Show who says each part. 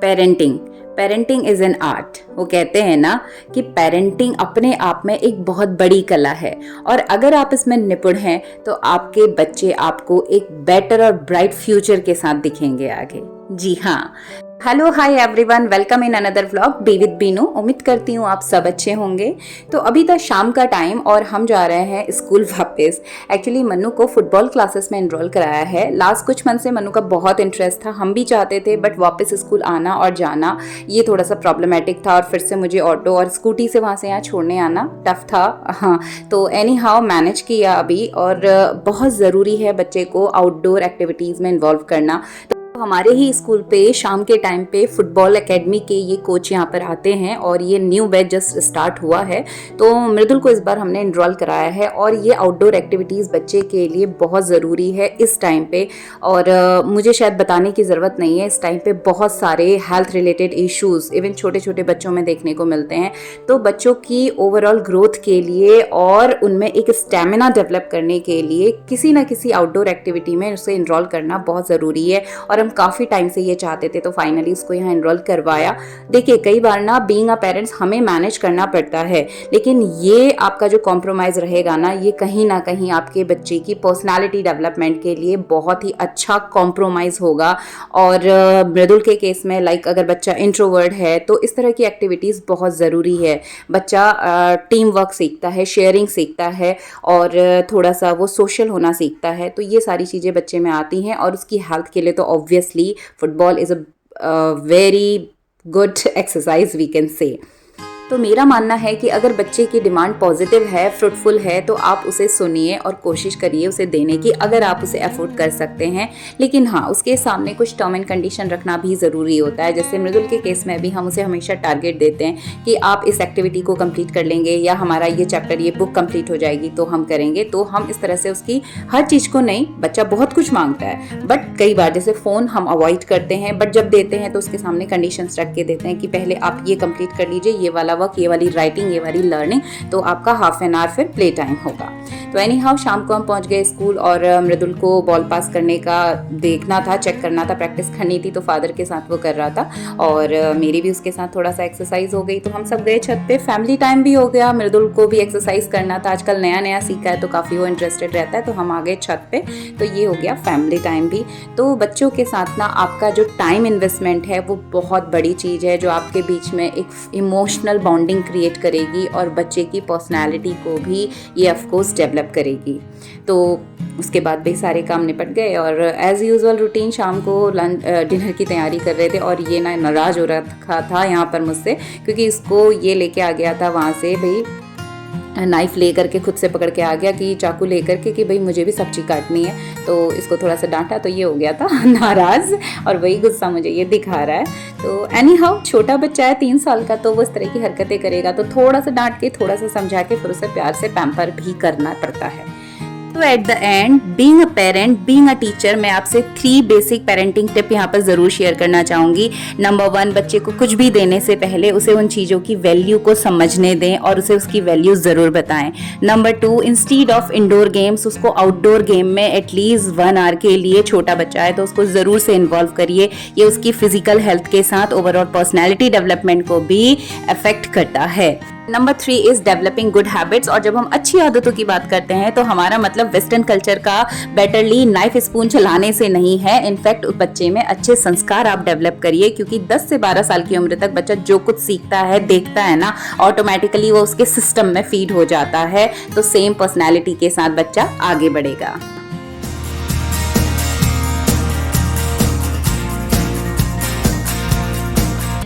Speaker 1: Parenting parenting is an art. वो कहते हैं ना कि पेरेंटिंग अपने आप में एक बहुत बड़ी कला है और अगर आप इसमें निपुण हैं तो आपके बच्चे आपको एक बेटर और ब्राइट फ्यूचर के साथ दिखेंगे आगे। जी हाँ, hello hi everyone, welcome in another vlog be with Binu. उम्मीद करती हूँ आप सब अच्छे होंगे। तो अभी था शाम का टाइम और हम जा रहे हैं स्कूल वापस। एक्चुअली मन्नू को फुटबॉल क्लासेस में एनरोल कराया है। लास्ट कुछ मंथ से मन्नू का बहुत इंटरेस्ट था, हम भी चाहते थे, बट वापस स्कूल आना और जाना ये थोड़ा सा प्रॉब्लमेटिक था और फिर से मुझे ऑटो और स्कूटी से वहाँ से यहाँ छोड़ने आना टफ था। हाँ, तो एनी हाउ मैनेज किया अभी। और बहुत ज़रूरी है बच्चे को आउटडोर एक्टिविटीज़ में इन्वॉल्व करना। हमारे ही स्कूल पे शाम के टाइम पे फुटबॉल एकेडमी के ये कोच यहाँ पर आते हैं और ये न्यू बैच जस्ट स्टार्ट हुआ है। तो मृदुल को इस बार हमने एनरोल कराया है और ये आउटडोर एक्टिविटीज़ बच्चे के लिए बहुत ज़रूरी है इस टाइम पे। और मुझे शायद बताने की ज़रूरत नहीं है, इस टाइम पे बहुत सारे हेल्थ रिलेटेड इश्यूज़ इवन छोटे छोटे बच्चों में देखने को मिलते हैं। तो बच्चों की ओवरऑल ग्रोथ के लिए और उनमें एक स्टेमिना डेवलप करने के लिए किसी ना किसी आउटडोर एक्टिविटी में उसे इनरोल करना बहुत ज़रूरी है। और हम काफ़ी टाइम से ये चाहते थे, तो फाइनली उसको यहाँ एनरोल करवाया। देखिए, कई बार ना बीइंग अ पेरेंट्स हमें मैनेज करना पड़ता है, लेकिन ये आपका जो कॉम्प्रोमाइज़ रहेगा ना, ये कहीं ना कहीं आपके बच्चे की पर्सनालिटी डेवलपमेंट के लिए बहुत ही अच्छा कॉम्प्रोमाइज़ होगा। और मृदुल के केस में लाइक अगर बच्चा इंट्रोवर्ट है तो इस तरह की एक्टिविटीज़ बहुत ज़रूरी है। बच्चा टीम वर्क सीखता है, शेयरिंग सीखता है और थोड़ा सा वो सोशल होना सीखता है। तो ये सारी चीज़ें बच्चे में आती हैं और उसकी हेल्थ के लिए तो obviously football is a very good exercise we can say. तो मेरा मानना है कि अगर बच्चे की डिमांड पॉजिटिव है, फ्रूटफुल है, तो आप उसे सुनिए और कोशिश करिए उसे देने की, अगर आप उसे अफोर्ड कर सकते हैं। लेकिन हाँ, उसके सामने कुछ टर्म एंड कंडीशन रखना भी ज़रूरी होता है। जैसे मृदुल के केस में भी हम उसे हमेशा टारगेट देते हैं कि आप इस एक्टिविटी को कंप्लीट कर लेंगे या हमारा ये चैप्टर, ये बुक कंप्लीट हो जाएगी तो हम करेंगे। तो हम इस तरह से उसकी हर चीज़ को नहीं, बच्चा बहुत कुछ मांगता है, बट कई बार जैसे फ़ोन हम अवॉइड करते हैं, बट जब देते हैं तो उसके सामने कंडीशंस रख के देते हैं कि पहले आप ये कंप्लीट कर लीजिए, ये वाला वर्क, ये वाली राइटिंग, ये वाली लर्निंग, तो आपका हाफ एन आवर फिर प्ले टाइम होगा। तो एनी हाउ शाम को हम पहुंच गए स्कूल और मृदुल को बॉल पास करने का देखना था, चेक करना था, प्रैक्टिस करनी थी, तो फादर के साथ वो कर रहा था और मेरी भी उसके साथ थोड़ा सा एक्सरसाइज हो गई। तो हम सब गए छत पे, फैमिली टाइम भी हो गया, मृदुल को भी एक्सरसाइज करना था, आजकल नया नया सीखा है तो काफ़ी वो इंटरेस्टेड रहता है। तो हम आ गए छत पे, तो ये हो गया फैमिली टाइम भी। तो बच्चों के साथ ना आपका जो टाइम इन्वेस्टमेंट है वो बहुत बड़ी चीज़ है, जो आपके बीच में एक इमोशनल बॉन्डिंग क्रिएट करेगी और बच्चे की पर्सनैलिटी को भी ये ऑफकोर्स डेवलप करेगी। तो उसके बाद भी सारे काम निपट गए और एज़ यूजुअल रूटीन शाम को लंच डिनर की तैयारी कर रहे थे। और ये ना नाराज़ हो रखा था यहाँ पर मुझसे, क्योंकि इसको ये लेके आ गया था वहाँ से, भाई नाइफ़ ले करके खुद से पकड़ के आ गया कि चाकू ले करके कि भाई मुझे भी सब्जी काटनी है। तो इसको थोड़ा सा डांटा तो ये हो गया था नाराज़ और वही गुस्सा मुझे ये दिखा रहा है। तो एनी हाउ छोटा बच्चा है 3 साल का, तो वो इस तरह की हरकतें करेगा, तो थोड़ा सा डांट के, थोड़ा सा समझा के फिर उसे प्यार से पैम्पर भी करना पड़ता है। तो at the end, being a parent, being a teacher, मैं आपसे 3 बेसिक पेरेंटिंग टिप यहाँ पर ज़रूर शेयर करना चाहूँगी। नंबर 1, बच्चे को कुछ भी देने से पहले उसे उन चीज़ों की वैल्यू को समझने दें और उसे उसकी वैल्यू ज़रूर बताएं। Number 2, instead of indoor games, उसको आउटडोर गेम में एटलीस्ट 1 आवर के लिए, छोटा बच्चा है तो उसको ज़रूर से इन्वॉल्व करिए। ये उसकी फिजिकल हेल्थ के साथ ओवरऑल पर्सनैलिटी डेवलपमेंट को भी अफेक्ट करता है। Number 3 is developing good habits. और जब हम अच्छी आदतों की बात करते हैं तो हमारा मतलब वेस्टर्न कल्चर का बेटरली नाइफ स्पून चलाने से नहीं है। इनफैक्ट बच्चे में अच्छे संस्कार आप डेवलप करिए, क्योंकि 10 से 12 साल की उम्र तक बच्चा जो कुछ सीखता है, देखता है ना, ऑटोमेटिकली वो उसके सिस्टम में फीड हो जाता है। तो सेम पर्सनैलिटी के साथ बच्चा आगे बढ़ेगा।